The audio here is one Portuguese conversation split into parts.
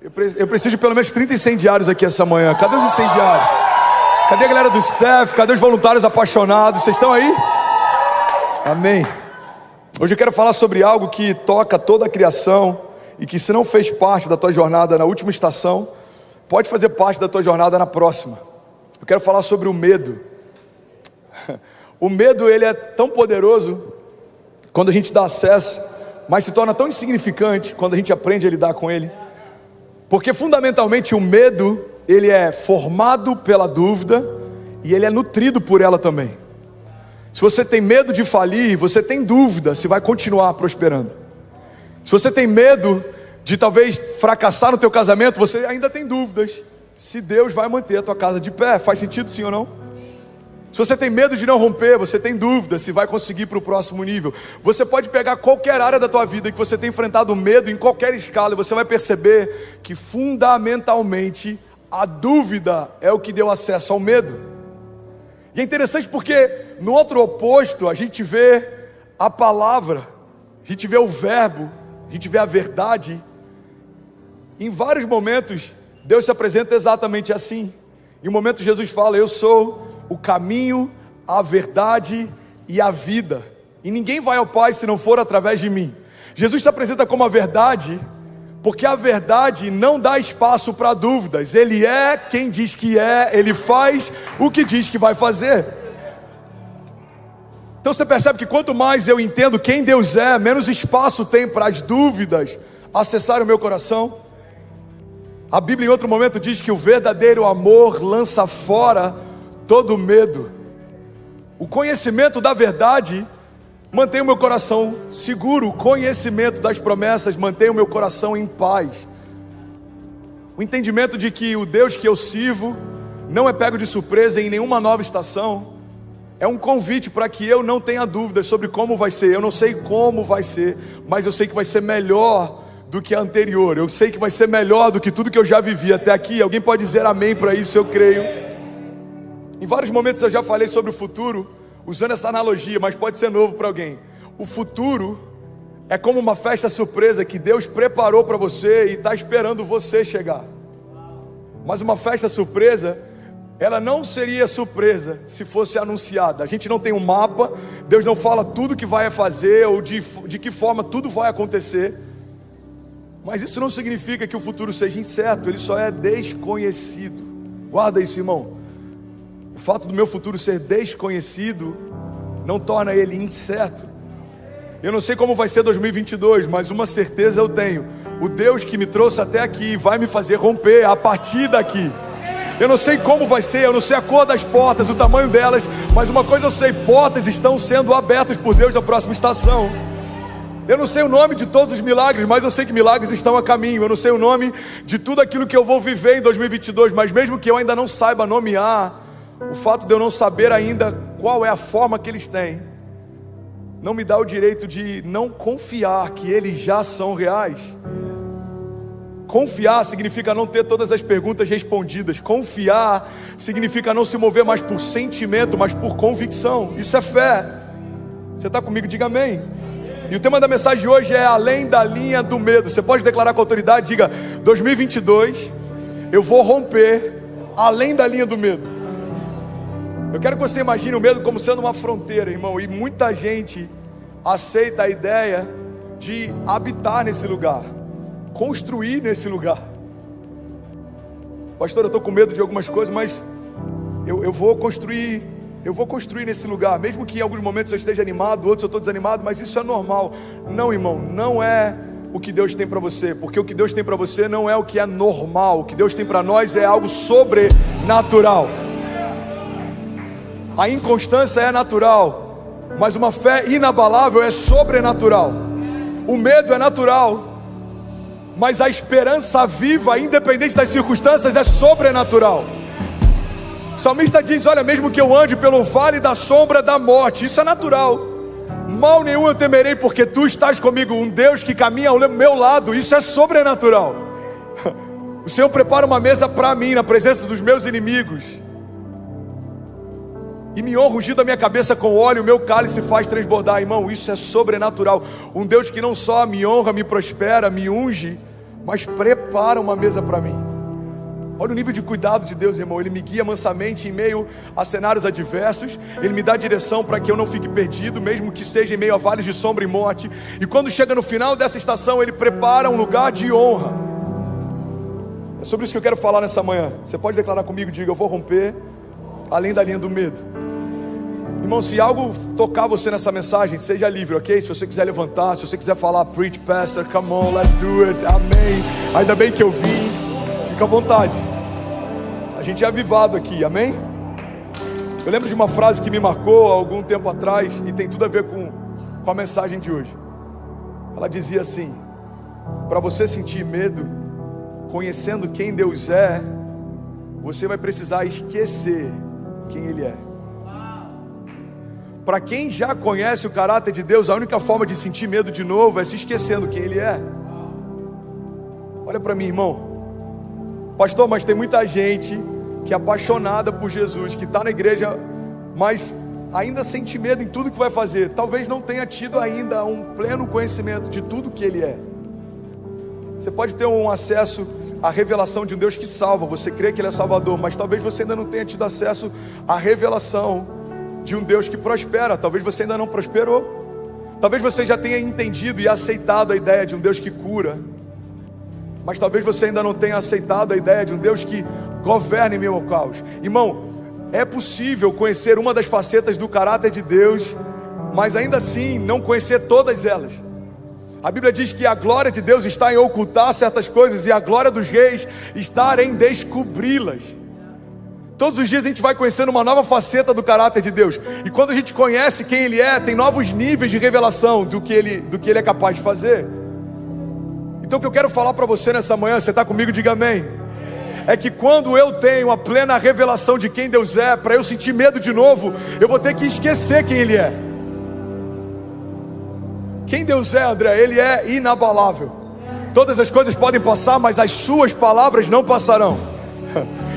Eu preciso de pelo menos 30 incendiários aqui essa manhã. Cadê os incendiários? Cadê a galera do staff? Cadê os voluntários apaixonados? Vocês estão aí? Amém. Hoje eu quero falar sobre algo que toca toda a criação e que, se não fez parte da tua jornada na última estação, pode fazer parte da tua jornada na próxima. Eu quero falar sobre o medo. O medo, ele é tão poderoso quando a gente dá acesso, mas se torna tão insignificante quando a gente aprende a lidar com ele. Porque fundamentalmente o medo, ele é formado pela dúvida e ele é nutrido por ela também. Se você tem medo de falir, você tem dúvida se vai continuar prosperando. Se você tem medo de talvez fracassar no teu casamento, você ainda tem dúvidas se Deus vai manter a tua casa de pé. Faz sentido, sim ou não? Se você tem medo de não romper, você tem dúvida se vai conseguir para o próximo nível. Você pode pegar qualquer área da tua vida que você tem enfrentado medo em qualquer escala, e você vai perceber que fundamentalmente a dúvida é o que deu acesso ao medo. E é interessante porque no outro oposto a gente vê a palavra, a gente vê o verbo, a gente vê a verdade. Em vários momentos Deus se apresenta exatamente assim. Em um momento Jesus fala: eu sou o caminho, a verdade e a vida, e ninguém vai ao Pai se não for através de mim. Jesus se apresenta como a verdade, porque a verdade não dá espaço para dúvidas. Ele é quem diz que é, ele faz o que diz que vai fazer. Então você percebe que quanto mais eu entendo quem Deus é, menos espaço tem para as dúvidas acessarem o meu coração. A Bíblia em outro momento diz que o verdadeiro amor lança fora todo medo. O conhecimento da verdade mantém o meu coração seguro. O conhecimento das promessas mantém o meu coração em paz. O entendimento de que o Deus que eu sirvo não é pego de surpresa em nenhuma nova estação é um convite para que eu não tenha dúvidas sobre como vai ser. Eu não sei como vai ser, mas eu sei que vai ser melhor do que a anterior. Eu sei que vai ser melhor do que tudo que eu já vivi até aqui. Alguém pode dizer amém para isso? Eu creio. Em vários momentos eu já falei sobre o futuro, usando essa analogia, mas pode ser novo para alguém. O futuro é como uma festa surpresa que Deus preparou para você e está esperando você chegar. Mas uma festa surpresa, ela não seria surpresa se fosse anunciada. A gente não tem um mapa, Deus não fala tudo que vai fazer ou de que forma tudo vai acontecer. Mas isso não significa que o futuro seja incerto, ele só é desconhecido. Guarda isso, irmão. O fato do meu futuro ser desconhecido não torna ele incerto. Eu não sei como vai ser 2022, mas uma certeza eu tenho: o Deus que me trouxe até aqui vai me fazer romper a partir daqui. Eu não sei como vai ser, eu não sei a cor das portas, o tamanho delas, mas uma coisa eu sei: portas estão sendo abertas por Deus na próxima estação. Eu não sei o nome de todos os milagres, mas eu sei que milagres estão a caminho. Eu não sei o nome de tudo aquilo que eu vou viver em 2022, mas mesmo que eu ainda não saiba nomear, o fato de eu não saber ainda qual é a forma que eles têm, não me dá o direito de não confiar que eles já são reais. Confiar significa não ter todas as perguntas respondidas. Confiar significa não se mover mais por sentimento, mas por convicção. Isso é fé. Você está comigo? Diga amém. E o tema da mensagem de hoje é além da linha do medo. Você pode declarar com autoridade, diga: 2022 eu vou romper além da linha do medo. Eu quero que você imagine o medo como sendo uma fronteira, irmão. E muita gente aceita a ideia de habitar nesse lugar, construir nesse lugar. Pastor, eu estou com medo de algumas coisas, mas eu vou construir nesse lugar. Mesmo que em alguns momentos eu esteja animado, outros eu estou desanimado, mas isso é normal. Não, irmão, não é o que Deus tem para você. Porque o que Deus tem para você não é o que é normal. O que Deus tem para nós é algo sobrenatural. A inconstância é natural, mas uma fé inabalável é sobrenatural. O medo é natural, mas a esperança viva, independente das circunstâncias, é sobrenatural. O salmista diz: olha, mesmo que eu ande pelo vale da sombra da morte, isso é natural. Mal nenhum eu temerei, porque tu estás comigo. Um Deus que caminha ao meu lado, isso é sobrenatural. O Senhor prepara uma mesa para mim na presença dos meus inimigos, e me honra ungido a minha cabeça com óleo, o meu cálice faz transbordar. Irmão, isso é sobrenatural. Um Deus que não só me honra, me prospera, me unge, mas prepara uma mesa para mim. Olha o nível de cuidado de Deus, irmão. Ele me guia mansamente em meio a cenários adversos. Ele me dá direção para que eu não fique perdido, mesmo que seja em meio a vales de sombra e morte. E quando chega no final dessa estação, Ele prepara um lugar de honra. É sobre isso que eu quero falar nessa manhã. Você pode declarar comigo, diga: eu vou romper além da linha do medo. Irmão, se algo tocar você nessa mensagem, seja livre, ok? Se você quiser levantar, se você quiser falar, preach, pastor, come on, let's do it, amém. Ainda bem que eu vim, fica à vontade. A gente é avivado aqui, amém? Eu lembro de uma frase que me marcou há algum tempo atrás e tem tudo a ver com a mensagem de hoje. Ela dizia assim: para você sentir medo, conhecendo quem Deus é, você vai precisar esquecer quem Ele é. Para quem já conhece o caráter de Deus, a única forma de sentir medo de novo é se esquecendo quem Ele é. Olha para mim, irmão. Pastor, mas tem muita gente que é apaixonada por Jesus, que está na igreja, mas ainda sente medo em tudo que vai fazer. Talvez não tenha tido ainda um pleno conhecimento de tudo que Ele é. Você pode ter um acesso à revelação de um Deus que salva, você crê que Ele é Salvador, mas talvez você ainda não tenha tido acesso à revelação de um Deus que prospera. Talvez você ainda não prosperou. Talvez você já tenha entendido e aceitado a ideia de um Deus que cura, mas talvez você ainda não tenha aceitado a ideia de um Deus que governa em meio ao caos. Irmão, é possível conhecer uma das facetas do caráter de Deus, mas ainda assim não conhecer todas elas. A Bíblia diz que a glória de Deus está em ocultar certas coisas e a glória dos reis está em descobri-las. Todos os dias a gente vai conhecendo uma nova faceta do caráter de Deus. E quando a gente conhece quem Ele é, tem novos níveis de revelação do que Ele é capaz de fazer. Então o que eu quero falar para você nessa manhã, você está comigo? Diga amém. É que quando eu tenho a plena revelação de quem Deus é, para eu sentir medo de novo, eu vou ter que esquecer quem Ele é. Quem Deus é, André? Ele é inabalável. Todas as coisas podem passar, mas as suas palavras não passarão.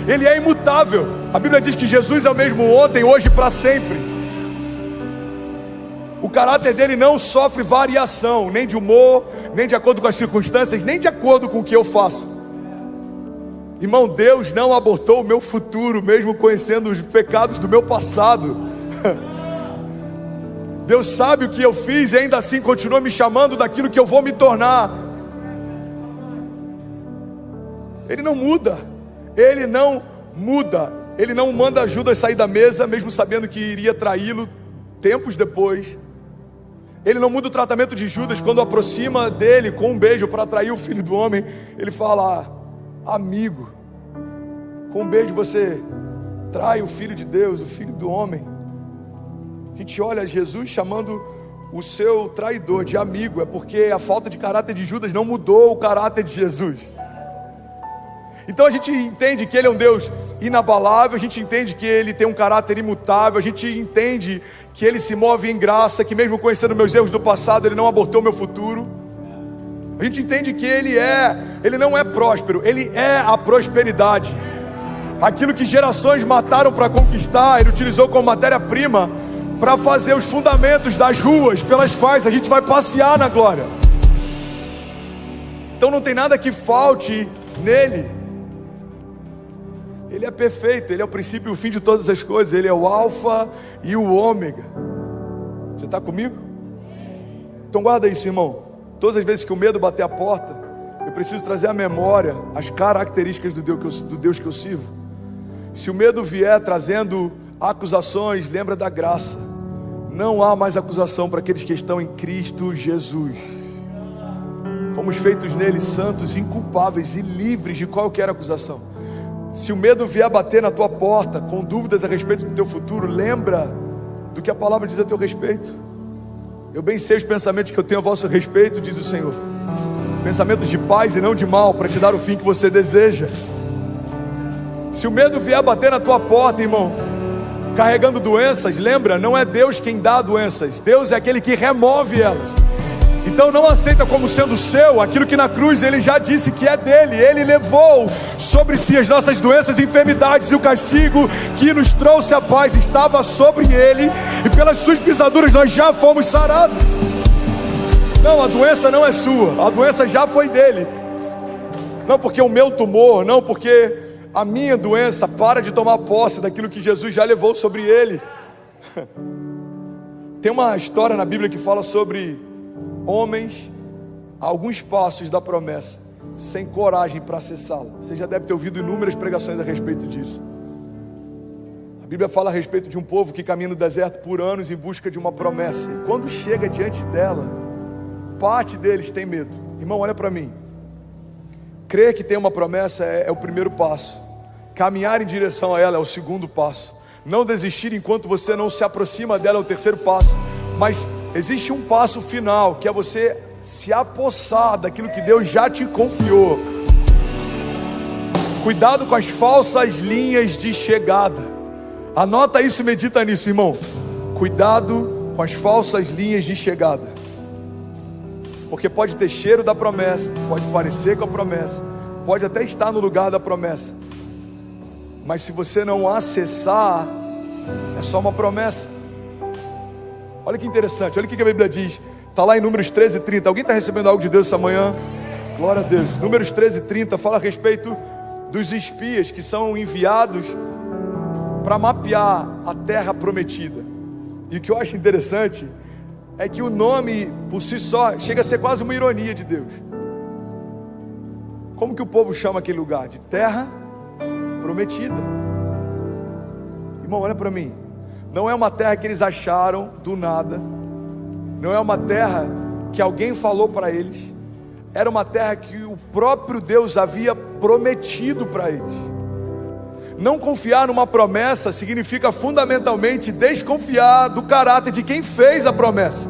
Ele é imutável. A Bíblia diz que Jesus é o mesmo ontem, hoje e para sempre. O caráter dele não sofre variação, nem de humor, nem de acordo com as circunstâncias, nem de acordo com o que eu faço. Irmão, Deus não abortou o meu futuro, mesmo conhecendo os pecados do meu passado. Deus sabe o que eu fiz e ainda assim continua me chamando daquilo que eu vou me tornar. Ele não muda. Ele não muda. Ele não manda Judas sair da mesa, mesmo sabendo que iria traí-lo tempos depois. Ele não muda o tratamento de Judas quando aproxima dele com um beijo para atrair o Filho do Homem. Ele fala: amigo, com um beijo você trai o Filho de Deus, o Filho do Homem. A gente olha Jesus chamando o seu traidor de amigo. É porque a falta de caráter de Judas não mudou o caráter de Jesus. Então a gente entende que Ele é um Deus inabalável, a gente entende que Ele tem um caráter imutável, a gente entende que Ele se move em graça, que mesmo conhecendo meus erros do passado, Ele não abortou meu futuro. A gente entende que Ele não é próspero, Ele é a prosperidade. Aquilo que gerações mataram para conquistar, Ele utilizou como matéria-prima para fazer os fundamentos das ruas pelas quais a gente vai passear na glória. Então não tem nada que falte nele. Ele é perfeito, Ele é o princípio e o fim de todas as coisas. Ele é o alfa e o ômega. Você está comigo? Então guarda isso, irmão. Todas as vezes que o medo bater a porta, eu preciso trazer à memória as características do Deus que eu sirvo. Se o medo vier trazendo acusações, lembra da graça. Não há mais acusação para aqueles que estão em Cristo Jesus. Fomos feitos nele santos, inculpáveis e livres de qualquer acusação. Se o medo vier bater na tua porta com dúvidas a respeito do teu futuro, lembra do que a palavra diz a teu respeito. Eu bem sei os pensamentos que eu tenho a vosso respeito, diz o Senhor. Pensamentos de paz e não de mal, para te dar o fim que você deseja. Se o medo vier bater na tua porta, irmão, carregando doenças, lembra, não é Deus quem dá doenças, Deus é aquele que remove elas. Então não aceita como sendo seu aquilo que na cruz Ele já disse que é dele. Ele levou sobre si as nossas doenças e enfermidades, e o castigo que nos trouxe a paz estava sobre Ele, e pelas suas pisaduras nós já fomos sarados. Não, a doença não é sua, a doença já foi dele. não porque o meu tumor, não porque a minha doença. Para de tomar posse daquilo que Jesus já levou sobre ele. Tem uma história na Bíblia que fala sobre homens a alguns passos da promessa, sem coragem para acessá-la. Você já deve ter ouvido inúmeras pregações a respeito disso. A Bíblia fala a respeito de um povo que caminha no deserto por anos em busca de uma promessa, e quando chega diante dela, parte deles tem medo. Irmão, olha para mim. Crer que tem uma promessa é o primeiro passo. Caminhar em direção a ela é o segundo passo. Não desistir enquanto você não se aproxima dela é o terceiro passo. Mas existe um passo final, que é você se apossar daquilo que Deus já te confiou. Cuidado com as falsas linhas de chegada. Anota isso e medita nisso, irmão. Cuidado com as falsas linhas de chegada, porque pode ter cheiro da promessa, pode parecer com a promessa, pode até estar no lugar da promessa, mas se você não acessar, é só uma promessa. Olha que interessante, olha o que a Bíblia diz. Está lá em Números 13:30. Alguém está recebendo algo de Deus essa manhã? Glória a Deus. Números 13:30 fala a respeito dos espias que são enviados para mapear a terra prometida. E o que eu acho interessante é que o nome por si só chega a ser quase uma ironia de Deus. Como que o povo chama aquele lugar? De terra prometida. Irmão, olha para mim. Não é uma terra que eles acharam do nada. Não é uma terra que alguém falou para eles. Era uma terra que o próprio Deus havia prometido para eles. Não confiar numa promessa significa fundamentalmente desconfiar do caráter de quem fez a promessa.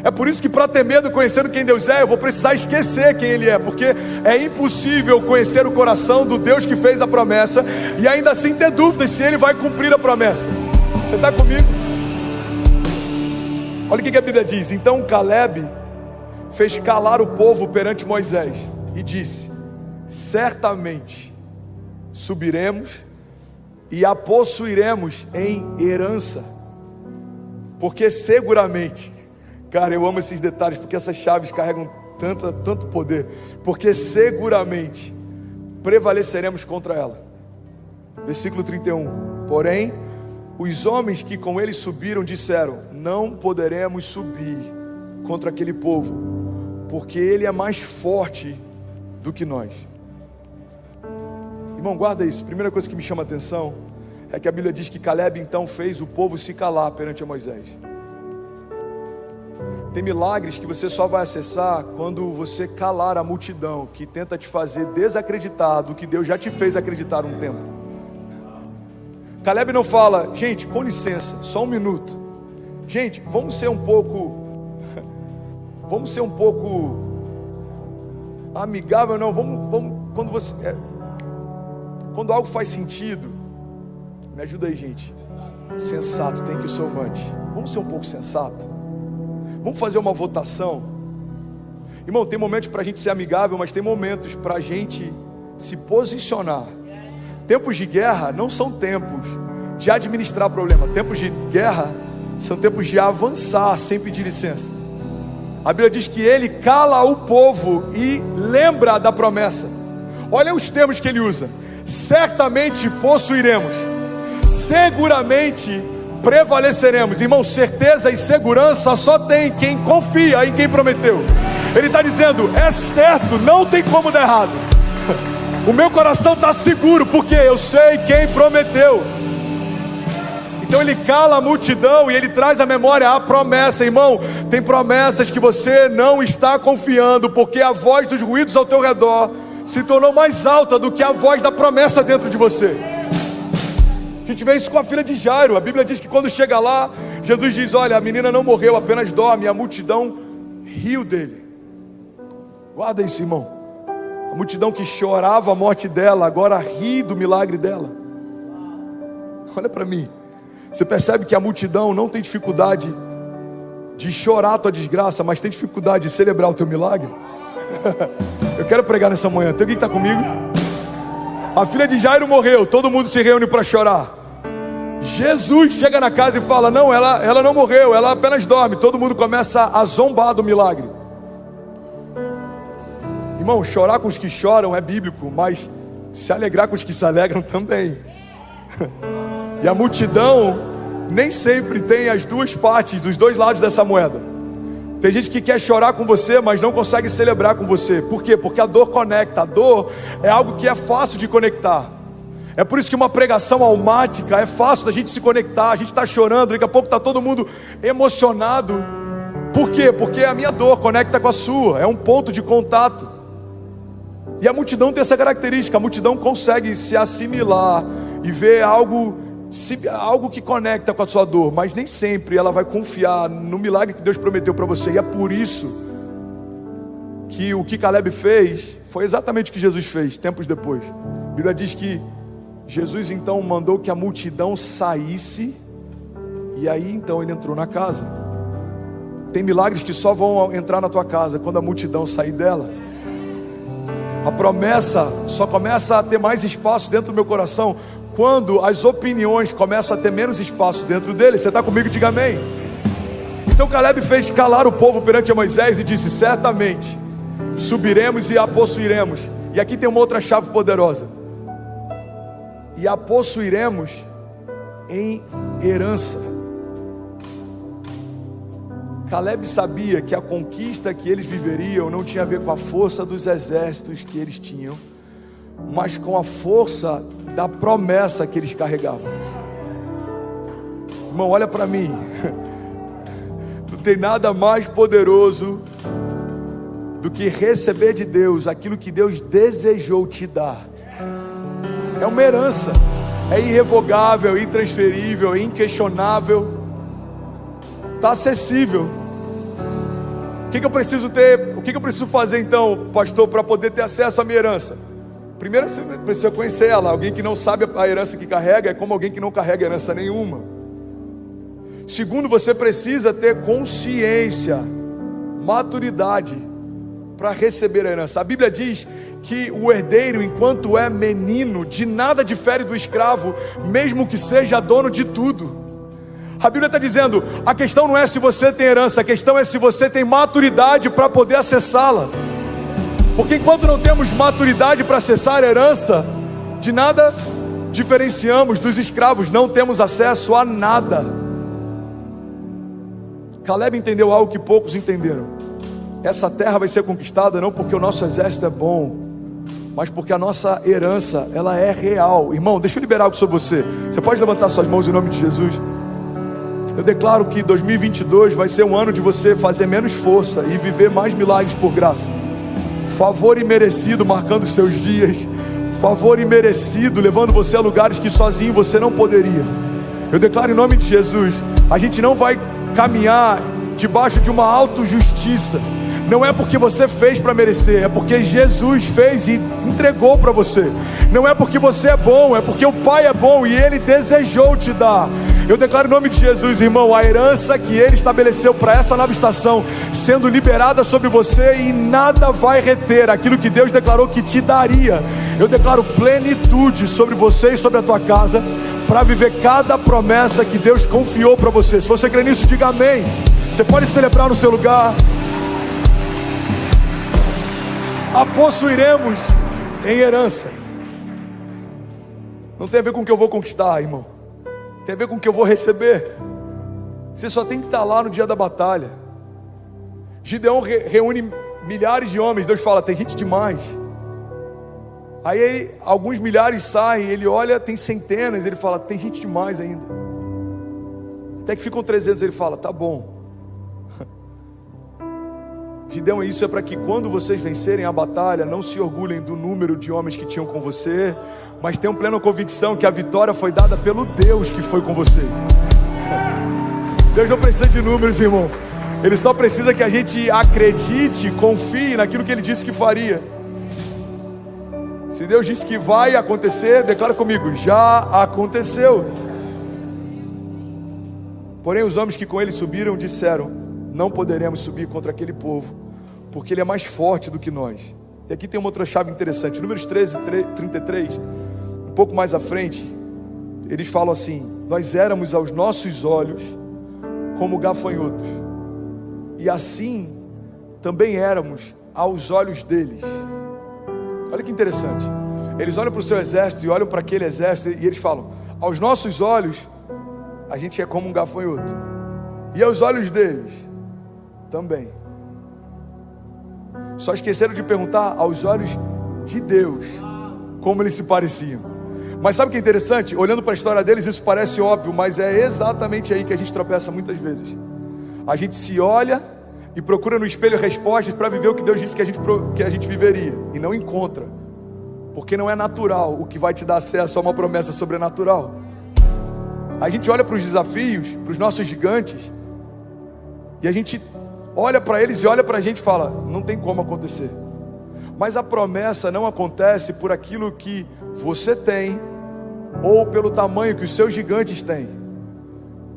É por isso que, para ter medo conhecendo quem Deus é, eu vou precisar esquecer quem Ele é, porque é impossível conhecer o coração do Deus que fez a promessa e ainda assim ter dúvidas se Ele vai cumprir a promessa. Você está comigo? Olha o que a Bíblia diz. Então Caleb fez calar o povo perante Moisés e disse: certamente subiremos e a possuiremos em herança, porque seguramente, cara, eu amo esses detalhes, porque essas chaves carregam tanto poder, porque seguramente prevaleceremos contra ela. Versículo 31, porém, os homens que com ele subiram disseram: não poderemos subir contra aquele povo, porque ele é mais forte do que nós. Irmão, guarda isso. Primeira coisa que me chama a atenção é que a Bíblia diz que Caleb então fez o povo se calar perante Moisés. Tem milagres que você só vai acessar quando você calar a multidão que tenta te fazer desacreditar do que Deus já te fez acreditar um tempo. Caleb não fala: gente, com licença, só um minuto. Gente, vamos ser um pouco amigável, não, vamos quando algo faz sentido, me ajuda aí, gente. Sensato, tem que ser humante. Vamos ser um pouco sensato. Vamos fazer uma votação. Irmão, tem momentos para a gente ser amigável, mas tem momentos para a gente se posicionar. Tempos de guerra não são tempos de administrar problema. Tempos de guerra são tempos de avançar sem pedir licença. A Bíblia diz que ele cala o povo e lembra da promessa. Olha os termos que ele usa: certamente possuiremos, seguramente prevaleceremos. Irmão, certeza e segurança só tem quem confia em quem prometeu. Ele está dizendo: é certo, não tem como dar errado. O meu coração está seguro, porque eu sei quem prometeu. Então ele cala a multidão e ele traz à memória a promessa. Irmão, tem promessas que você não está confiando, porque a voz dos ruídos ao teu redor se tornou mais alta do que a voz da promessa dentro de você. A gente vê isso com a filha de Jairo. A Bíblia diz que quando chega lá, Jesus diz: olha, a menina não morreu, apenas dorme. E a multidão riu dele. Guarda isso, irmão. A multidão que chorava a morte dela, agora ri do milagre dela. Olha para mim. Você percebe que a multidão não tem dificuldade de chorar a tua desgraça, mas tem dificuldade de celebrar o teu milagre? Eu quero pregar nessa manhã. Tem alguém que está comigo? A filha de Jairo morreu, todo mundo se reúne para chorar. Jesus chega na casa e fala: não, ela não morreu, ela apenas dorme. Todo mundo começa a zombar do milagre. Irmão, chorar com os que choram é bíblico, mas se alegrar com os que se alegram também. E a multidão nem sempre tem as duas partes, dos dois lados dessa moeda. Tem gente que quer chorar com você, mas não consegue celebrar com você. Por quê? Porque a dor conecta. A dor é algo que é fácil de conectar. É por isso que uma pregação almática é fácil da gente se conectar. A gente está chorando, daqui a pouco está todo mundo emocionado. Por quê? Porque a minha dor conecta com a sua. É um ponto de contato. E a multidão tem essa característica. A multidão consegue se assimilar e ver algo que conecta com a sua dor, mas nem sempre ela vai confiar no milagre que Deus prometeu para você. E é por isso que o que Caleb fez foi exatamente o que Jesus fez tempos depois. A Bíblia diz que Jesus então mandou que a multidão saísse, e aí então ele entrou na casa. Tem milagres que só vão entrar na tua casa quando a multidão sair dela. A promessa só começa a ter mais espaço dentro do meu coração quando as opiniões começam a ter menos espaço dentro dele. Você está comigo? Diga amém. Então Caleb fez calar o povo perante Moisés e disse: certamente subiremos e a possuiremos. E aqui tem uma outra chave poderosa: e a possuiremos em herança. Caleb sabia que a conquista que eles viveriam não tinha a ver com a força dos exércitos que eles tinham, mas com a força da promessa que eles carregavam. Irmão, olha para mim. Não tem nada mais poderoso do que receber de Deus aquilo que Deus desejou te dar. É uma herança, é irrevogável, intransferível, inquestionável, está acessível. O que eu preciso ter? O que eu preciso fazer então, pastor, para poder ter acesso à minha herança? Primeiro você precisa conhecer ela. Alguém que não sabe a herança que carrega é como alguém que não carrega herança nenhuma. Segundo, você precisa ter consciência, maturidade para receber a herança. A Bíblia diz que o herdeiro, enquanto é menino, de nada difere do escravo, mesmo que seja dono de tudo. A Bíblia está dizendo, a questão não é se você tem herança, a questão é se você tem maturidade para poder acessá-la. Porque enquanto não temos maturidade para acessar a herança, de nada diferenciamos dos escravos, não temos acesso a nada. Caleb entendeu algo que poucos entenderam. Essa terra vai ser conquistada não porque o nosso exército é bom, mas porque a nossa herança, ela é real. Irmão, deixa eu liberar algo sobre você. Você pode levantar suas mãos em nome de Jesus? Eu declaro que 2022 vai ser um ano de você fazer menos força e viver mais milagres por graça. Favor imerecido marcando os seus dias. Favor imerecido levando você a lugares que sozinho você não poderia. Eu declaro em nome de Jesus, a gente não vai caminhar debaixo de uma autojustiça. Não é porque você fez para merecer, é porque Jesus fez e entregou para você. Não é porque você é bom, é porque o Pai é bom e Ele desejou te dar. Eu declaro em nome de Jesus, irmão, a herança que Ele estabeleceu para essa nova estação sendo liberada sobre você, e nada vai reter aquilo que Deus declarou que te daria. Eu declaro plenitude sobre você e sobre a tua casa, para viver cada promessa que Deus confiou para você. Se você crê nisso, diga amém. Você pode celebrar no seu lugar. A possuiremos em herança. Não tem a ver com o que eu vou conquistar, irmão. Tem a ver com o que eu vou receber. Você só tem que estar lá no dia da batalha. Gideão reúne milhares de homens. Deus fala, tem gente demais. Aí alguns milhares saem. Ele olha, tem centenas. Ele fala, tem gente demais ainda. Até que ficam 300. Ele fala, tá bom. Gideão, isso é para que quando vocês vencerem a batalha, não se orgulhem do número de homens que tinham com você, mas tenham plena convicção que a vitória foi dada pelo Deus que foi com você. Deus não precisa de números, irmão. Ele só precisa que a gente acredite, confie naquilo que Ele disse que faria. Se Deus disse que vai acontecer, declara comigo, já aconteceu. Porém os homens que com ele subiram disseram, não poderemos subir contra aquele povo, porque ele é mais forte do que nós. E aqui tem uma outra chave interessante. Números 13, 33, um pouco mais à frente, eles falam assim, nós éramos aos nossos olhos como gafanhotos, e assim também éramos aos olhos deles. Olha que interessante. Eles olham para o seu exército e olham para aquele exército e eles falam: aos nossos olhos, a gente é como um gafanhoto, e aos olhos deles também. Só esqueceram de perguntar aos olhos de Deus como eles se pareciam. Mas sabe o que é interessante? Olhando para a história deles, isso parece óbvio, mas é exatamente aí que a gente tropeça muitas vezes. A gente se olha e procura no espelho respostas para viver o que Deus disse que a gente viveria, e não encontra, porque não é natural o que vai te dar acesso a uma promessa sobrenatural. A gente olha para os desafios, para os nossos gigantes, e a gente olha para eles e olha para a gente e fala: não tem como acontecer. Mas a promessa não acontece por aquilo que você tem, ou pelo tamanho que os seus gigantes têm,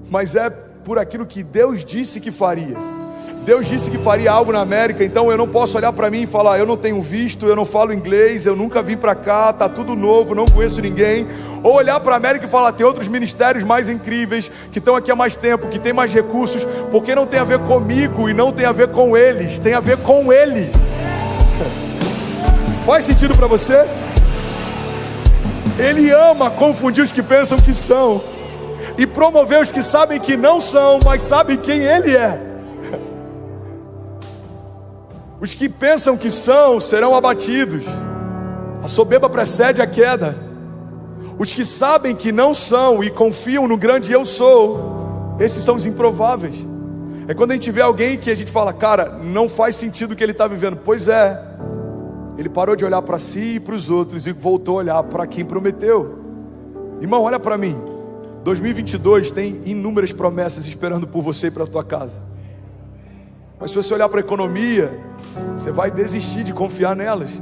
mas é por aquilo que Deus disse que faria. Deus disse que faria algo na América, então eu não posso olhar para mim e falar: eu não tenho visto, eu não falo inglês, eu nunca vim para cá, tá tudo novo, não conheço ninguém. Ou olhar para a América e falar: tem outros ministérios mais incríveis, que estão aqui há mais tempo, que tem mais recursos, porque não tem a ver comigo e não tem a ver com eles, tem a ver com Ele. Faz sentido para você? Ele ama confundir os que pensam que são e promover os que sabem que não são, mas sabem quem Ele é. Os que pensam que são serão abatidos. A soberba precede a queda. Os que sabem que não são e confiam no grande eu sou, esses são os improváveis. É quando a gente vê alguém que a gente fala: cara, não faz sentido o que ele está vivendo. Pois é, ele parou de olhar para si e para os outros e voltou a olhar para quem prometeu. Irmão, olha para mim. 2022 tem inúmeras promessas esperando por você e para a tua casa. Mas se você olhar para a economia, você vai desistir de confiar nelas.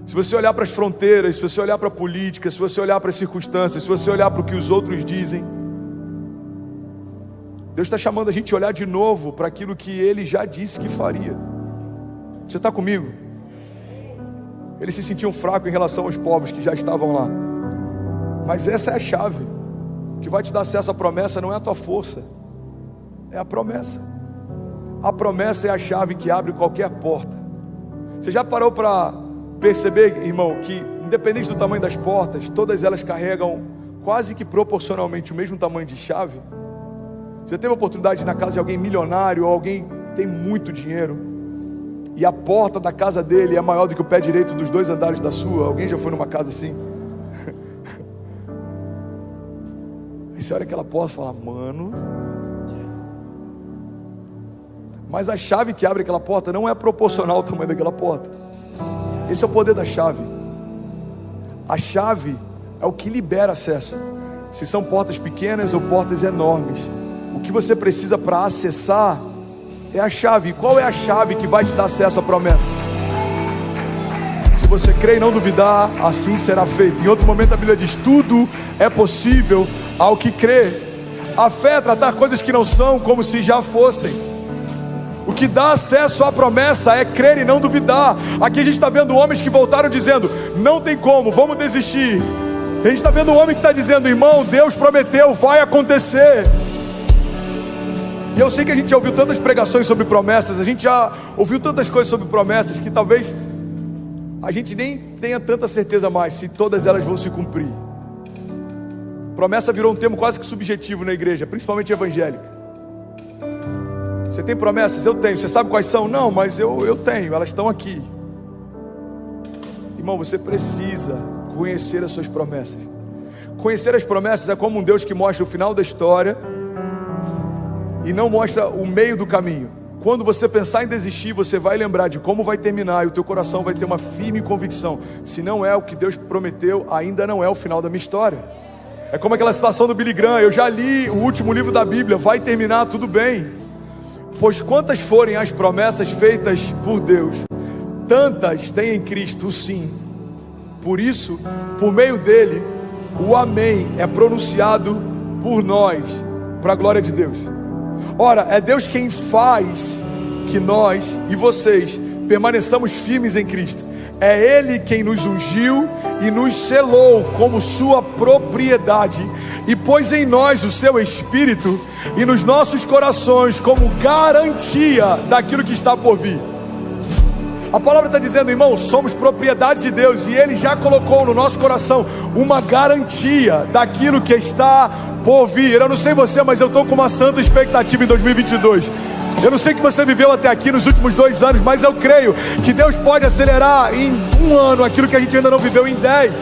Se você olhar para as fronteiras, se você olhar para a política, se você olhar para as circunstâncias, se você olhar para o que os outros dizem, Deus está chamando a gente a olhar de novo para aquilo que Ele já disse que faria. Você está comigo? Eles se sentiam fracos em relação aos povos que já estavam lá. Mas essa é a chave. O que vai te dar acesso à promessa não é a tua força, é a promessa. A promessa é a chave que abre qualquer porta. Você já parou para perceber, irmão, que independente do tamanho das portas, todas elas carregam quase que proporcionalmente o mesmo tamanho de chave? Você teve a oportunidade de ir na casa de alguém milionário, ou alguém que tem muito dinheiro, e a porta da casa dele é maior do que o pé direito dos 2 andares da sua? Alguém já foi numa casa assim? Aí você olha aquela porta e fala: mano... Mas a chave que abre aquela porta não é proporcional ao tamanho daquela porta. Esse é o poder da chave. A chave é o que libera acesso. Se são portas pequenas ou portas enormes, o que você precisa para acessar é a chave. E qual é a chave que vai te dar acesso à promessa? Se você crer e não duvidar, assim será feito. Em outro momento a Bíblia diz: tudo é possível ao que crê. A fé é tratar coisas que não são como se já fossem. O que dá acesso à promessa é crer e não duvidar. Aqui a gente está vendo homens que voltaram dizendo: não tem como, vamos desistir. A gente está vendo um homem que está dizendo: irmão, Deus prometeu, vai acontecer. E eu sei que a gente já ouviu tantas pregações sobre promessas, a gente já ouviu tantas coisas sobre promessas, que talvez a gente nem tenha tanta certeza mais se todas elas vão se cumprir. Promessa virou um termo quase que subjetivo na igreja, principalmente evangélica. Você tem promessas? Eu tenho. Você sabe quais são? Não, mas eu tenho, elas estão aqui. Irmão, você precisa conhecer as suas promessas. Conhecer as promessas é como um Deus que mostra o final da história e não mostra o meio do caminho. Quando você pensar em desistir, você vai lembrar de como vai terminar, e o teu coração vai ter uma firme convicção: se não é o que Deus prometeu, ainda não é o final da minha história. É como aquela citação do Billy Graham: eu já li o último livro da Bíblia, vai terminar, tudo bem. Pois quantas forem as promessas feitas por Deus, tantas tem em Cristo o sim. Por isso, por meio dele, o amém é pronunciado por nós, para a glória de Deus. Ora, é Deus quem faz que nós e vocês permaneçamos firmes em Cristo. É Ele quem nos ungiu e nos selou como sua propriedade, e pôs em nós o seu Espírito e nos nossos corações como garantia daquilo que está por vir. A palavra está dizendo, irmão, somos propriedade de Deus, e Ele já colocou no nosso coração uma garantia daquilo que está por vir. Eu não sei você, mas eu estou com uma santa expectativa em 2022. Eu não sei o que você viveu até aqui nos últimos 2 anos, mas eu creio que Deus pode acelerar em 1 ano aquilo que a gente ainda não viveu em 10.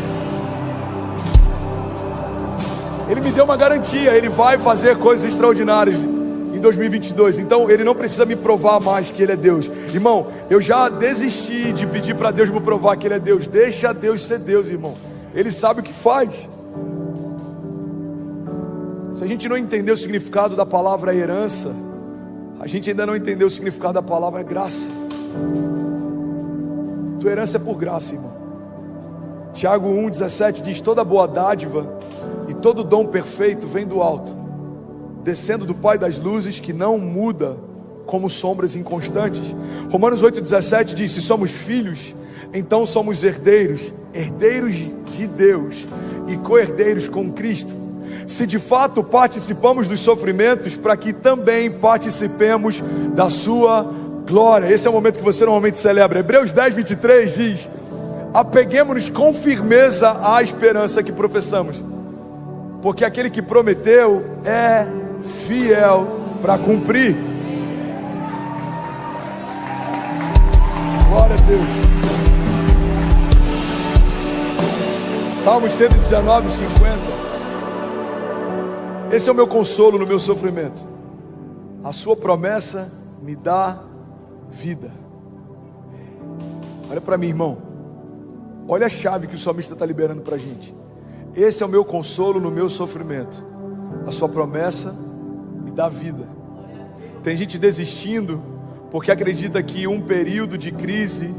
Ele me deu uma garantia, Ele vai fazer coisas extraordinárias em 2022, então Ele não precisa me provar mais que Ele é Deus. Irmão, eu já desisti de pedir para Deus me provar que Ele é Deus. Deixa Deus ser Deus, irmão. Ele sabe o que faz. Se a gente não entender o significado da palavra herança, a gente ainda não entendeu o significado da palavra graça. Tua herança é por graça, irmão. Tiago 1,17 diz: toda boa dádiva e todo dom perfeito vem do alto, descendo do Pai das luzes, que não muda como sombras inconstantes. Romanos 8,17 diz: se somos filhos, então somos herdeiros, herdeiros de Deus e co-herdeiros com Cristo, se de fato participamos dos sofrimentos, para que também participemos da sua glória. Esse é o momento que você normalmente celebra. Hebreus 10:23 diz: apeguemo-nos com firmeza à esperança que professamos, porque aquele que prometeu é fiel para cumprir. Glória a Deus. Salmos 119:50. Esse é o meu consolo no meu sofrimento. A sua promessa me dá vida. Olha para mim, irmão. Olha a chave que o salmista está liberando para a gente. Esse é o meu consolo no meu sofrimento. A sua promessa me dá vida. Tem gente desistindo porque acredita que um período de crise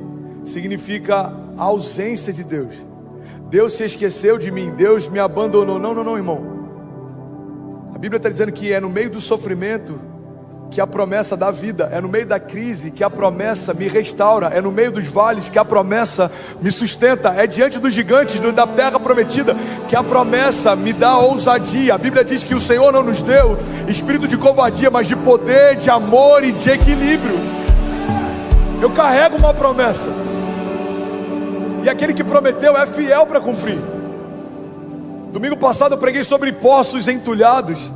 significa a ausência de Deus. Deus se esqueceu de mim, Deus me abandonou. Não, não, não, irmão. A Bíblia está dizendo que é no meio do sofrimento que a promessa dá vida, é no meio da crise que a promessa me restaura, é no meio dos vales que a promessa me sustenta, é diante dos gigantes da terra prometida que a promessa me dá ousadia. A Bíblia diz que o Senhor não nos deu espírito de covardia, mas de poder, de amor e de equilíbrio. Eu carrego uma promessa, e aquele que prometeu é fiel para cumprir. Domingo passado eu preguei sobre poços entulhados.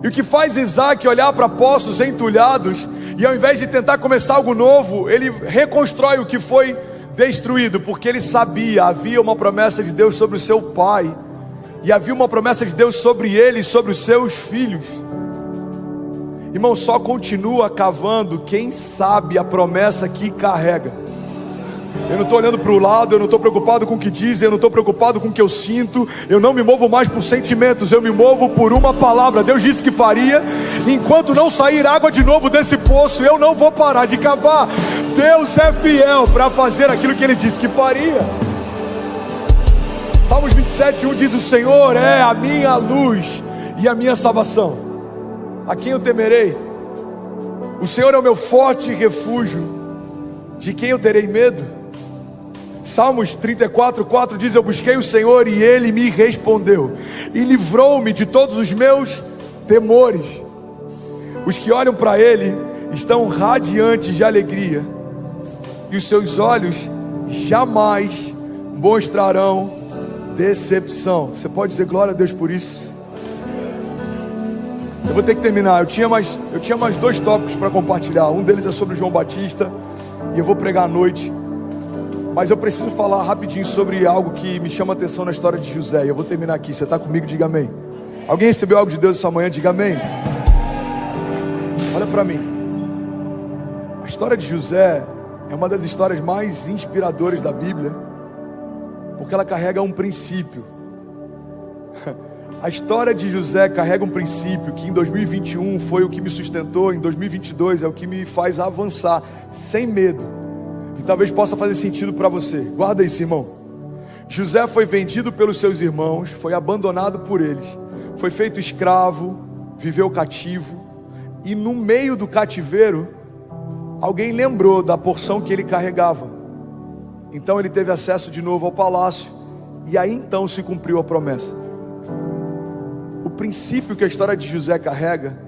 E o que faz Isaac olhar para poços entulhados, e ao invés de tentar começar algo novo, ele reconstrói o que foi destruído, porque ele sabia, havia uma promessa de Deus sobre o seu pai, e havia uma promessa de Deus sobre ele e sobre os seus filhos. Irmão, só continua cavando quem sabe a promessa que carrega. Eu não estou olhando para o lado, eu não estou preocupado com o que dizem, eu não estou preocupado com o que eu sinto. Eu não me movo mais por sentimentos, eu me movo por uma palavra. Deus disse que faria. Enquanto não sair água de novo desse poço, eu não vou parar de cavar. Deus é fiel para fazer aquilo que Ele disse que faria. Salmos 27:1 diz: o Senhor é a minha luz e a minha salvação, a quem eu temerei? O Senhor é o meu forte refúgio, de quem eu terei medo? Salmos 34:4 diz: eu busquei o Senhor e Ele me respondeu e livrou-me de todos os meus temores. Os que olham para Ele estão radiantes de alegria, e os seus olhos jamais mostrarão decepção. Você pode dizer glória a Deus por isso? Eu vou ter que terminar. Eu tinha mais 2 tópicos para compartilhar. Um deles é sobre João Batista, e eu vou pregar à noite. Mas eu preciso falar rapidinho sobre algo que me chama a atenção na história de José. E eu vou terminar aqui. Você está comigo? Diga amém. Alguém recebeu algo de Deus essa manhã? Diga amém. Olha para mim. A história de José é uma das histórias mais inspiradoras da Bíblia, porque ela carrega um princípio. A história de José carrega um princípio que em 2021 foi o que me sustentou, em 2022 é o que me faz avançar sem medo. E talvez possa fazer sentido para você. Guarda isso, irmão. José foi vendido pelos seus irmãos, foi abandonado por eles, foi feito escravo, viveu cativo, e no meio do cativeiro alguém lembrou da porção que ele carregava. Então ele teve acesso de novo ao palácio, e aí então se cumpriu a promessa. O princípio que a história de José carrega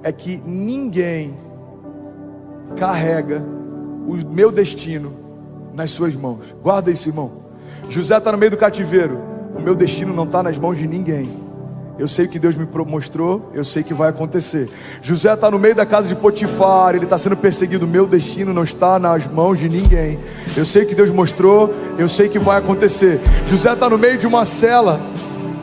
é que ninguém carrega o meu destino nas suas mãos. Guarda isso, irmão. José está no meio do cativeiro. O meu destino não está nas mãos de ninguém. Eu sei o que Deus me mostrou, eu sei que vai acontecer. José está no meio da casa de Potifar, ele está sendo perseguido. O meu destino não está nas mãos de ninguém. Eu sei o que Deus mostrou, eu sei que vai acontecer. José está no meio de uma cela.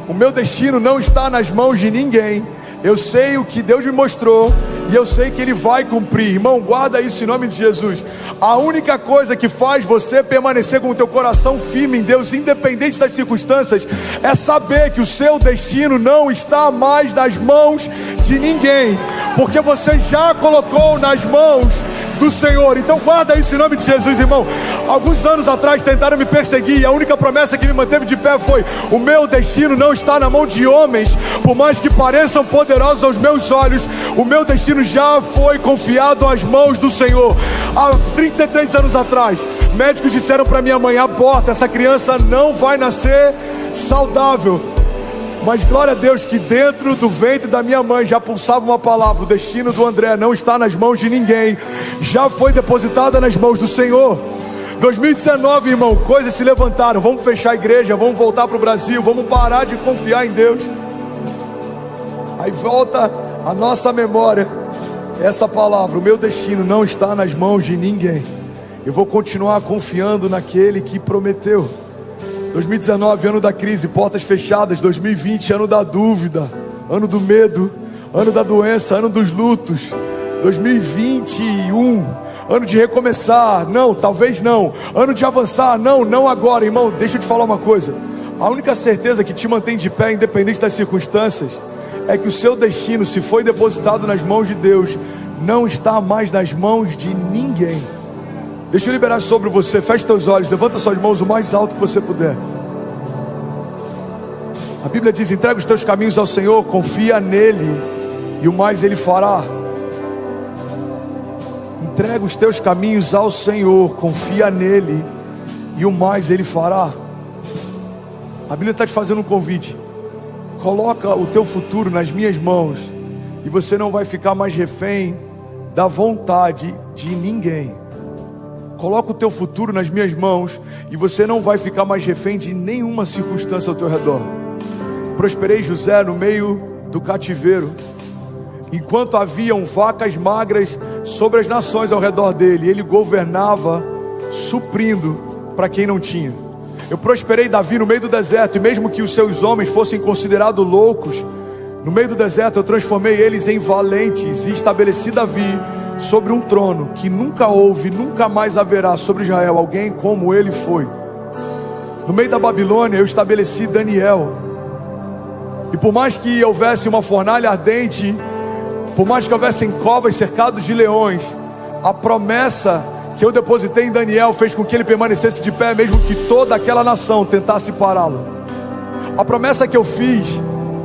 O meu destino não está nas mãos de ninguém. Eu sei o que Deus me mostrou e eu sei que Ele vai cumprir. Irmão, guarda isso em nome de Jesus. A única coisa que faz você permanecer com o teu coração firme em Deus, independente das circunstâncias, é saber que o seu destino não está mais nas mãos de ninguém, porque você já colocou nas mãos do Senhor. Então guarda isso em nome de Jesus, irmão. Alguns anos atrás tentaram me perseguir e a única promessa que me manteve de pé foi: o meu destino não está na mão de homens, por mais que pareçam poderosos aos meus olhos. O meu destino já foi confiado às mãos do Senhor. Há 33 anos atrás, médicos disseram para minha mãe: aborta, essa criança não vai nascer saudável. Mas glória a Deus que dentro do ventre da minha mãe já pulsava uma palavra: o destino do André não está nas mãos de ninguém, já foi depositada nas mãos do Senhor. 2019, irmão, coisas se levantaram. Vamos fechar a igreja, vamos voltar para o Brasil, vamos parar de confiar em Deus. Aí volta a nossa memória essa palavra: o meu destino não está nas mãos de ninguém. Eu vou continuar confiando naquele que prometeu. 2019, ano da crise, portas fechadas. 2020, ano da dúvida, ano do medo, ano da doença, ano dos lutos. 2021, ano de recomeçar. Não, talvez não. Ano de avançar. Não, não agora. Irmão, deixa eu te falar uma coisa. A única certeza que te mantém de pé, independente das circunstâncias, é que o seu destino, se foi depositado nas mãos de Deus, não está mais nas mãos de ninguém. Deixa eu liberar sobre você. Feche teus olhos, levanta suas mãos o mais alto que você puder. A Bíblia diz: entrega os teus caminhos ao Senhor, confia nele e o mais Ele fará. Entrega os teus caminhos ao Senhor, confia nele e o mais Ele fará. A Bíblia está te fazendo um convite: coloca o teu futuro nas minhas mãos e você não vai ficar mais refém da vontade de ninguém. Coloca o teu futuro nas minhas mãos e você não vai ficar mais refém de nenhuma circunstância ao teu redor. Prosperei José no meio do cativeiro, enquanto haviam vacas magras sobre as nações ao redor dele, ele governava suprindo para quem não tinha. Eu prosperei Davi no meio do deserto, e mesmo que os seus homens fossem considerados loucos, no meio do deserto eu transformei eles em valentes e estabeleci Davi sobre um trono que nunca houve, nunca mais haverá sobre Israel alguém como ele foi. No meio da Babilônia eu estabeleci Daniel, e por mais que houvesse uma fornalha ardente, por mais que houvessem covas cercadas de leões, a promessa que eu depositei em Daniel fez com que ele permanecesse de pé, mesmo que toda aquela nação tentasse pará-lo. A promessa que eu fiz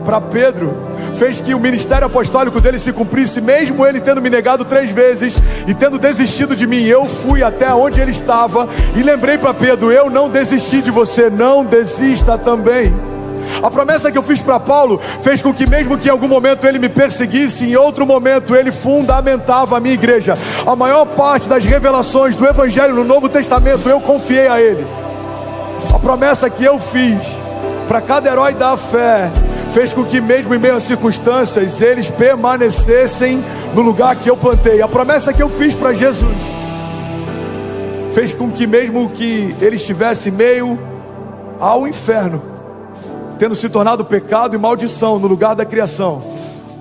para Pedro fez que o ministério apostólico dele se cumprisse, mesmo ele tendo me negado 3 vezes e tendo desistido de mim. Eu fui até onde ele estava e lembrei para Pedro: eu não desisti de você, não desista também. A promessa que eu fiz para Paulo fez com que, mesmo que em algum momento ele me perseguisse, em outro momento ele fundamentava a minha igreja. A maior parte das revelações do Evangelho no Novo Testamento eu confiei a ele. A promessa que eu fiz para cada herói da fé fez com que, mesmo em meio às circunstâncias, eles permanecessem no lugar que eu plantei. A promessa que eu fiz para Jesus fez com que, mesmo que ele estivesse meio ao inferno, tendo se tornado pecado e maldição no lugar da criação,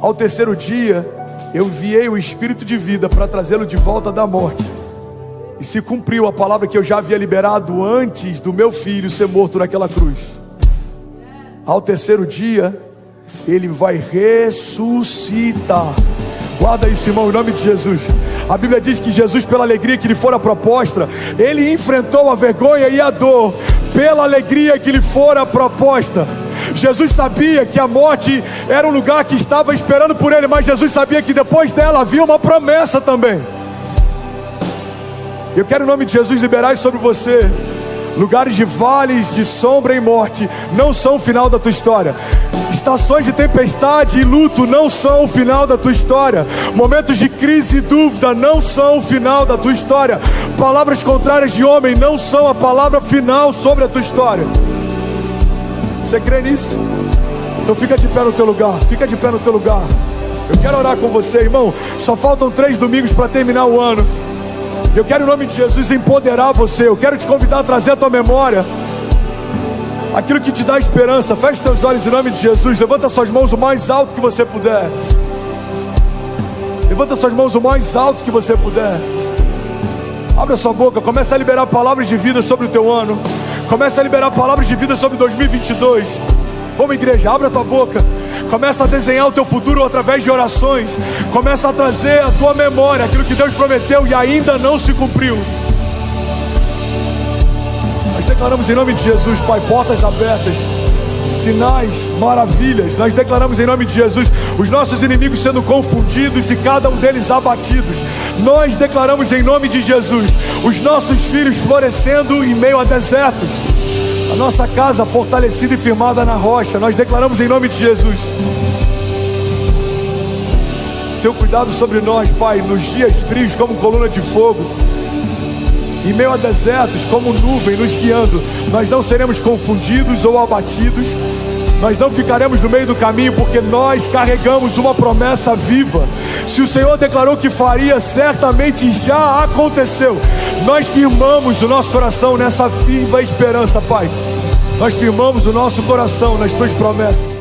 ao terceiro dia eu enviei o Espírito de vida para trazê-lo de volta da morte, e se cumpriu a palavra que eu já havia liberado antes do meu filho ser morto naquela cruz. Ao terceiro dia ele vai ressuscitar. Guarda isso, irmão, em nome de Jesus. A Bíblia diz que Jesus, pela alegria que lhe fora proposta, ele enfrentou a vergonha e a dor pela alegria que lhe fora proposta. Jesus sabia que a morte era um lugar que estava esperando por ele, mas Jesus sabia que depois dela havia uma promessa também. Eu quero, em nome de Jesus, liberar isso sobre você. Lugares de vales de sombra e morte não são o final da tua história. Estações de tempestade e luto não são o final da tua história. Momentos de crise e dúvida não são o final da tua história. Palavras contrárias de homem não são a palavra final sobre a tua história. Você crê nisso? Então fica de pé no teu lugar. Fica de pé no teu lugar. Eu quero orar com você, irmão. Só faltam 3 domingos para terminar o ano. Eu quero, em nome de Jesus, empoderar você. Eu quero te convidar a trazer à tua memória aquilo que te dá esperança. Feche teus olhos em nome de Jesus. Levanta suas mãos o mais alto que você puder. Levanta suas mãos o mais alto que você puder. Abre a sua boca. Começa a liberar palavras de vida sobre o teu ano. Começa a liberar palavras de vida sobre 2022. Vamos, igreja, abre a tua boca. Começa a desenhar o teu futuro através de orações. Começa a trazer à tua memória aquilo que Deus prometeu e ainda não se cumpriu. Nós declaramos em nome de Jesus, Pai, portas abertas, sinais, maravilhas. Nós declaramos em nome de Jesus os nossos inimigos sendo confundidos e cada um deles abatidos. Nós declaramos em nome de Jesus os nossos filhos florescendo em meio a desertos, a nossa casa fortalecida e firmada na rocha. Nós declaramos em nome de Jesus teu cuidado sobre nós, Pai, nos dias frios como coluna de fogo, em meio a desertos como nuvem nos guiando. Nós não seremos confundidos ou abatidos. Nós não ficaremos no meio do caminho, porque nós carregamos uma promessa viva. Se o Senhor declarou que faria, certamente já aconteceu. Nós firmamos o nosso coração nessa viva esperança, Pai. Nós firmamos o nosso coração nas tuas promessas.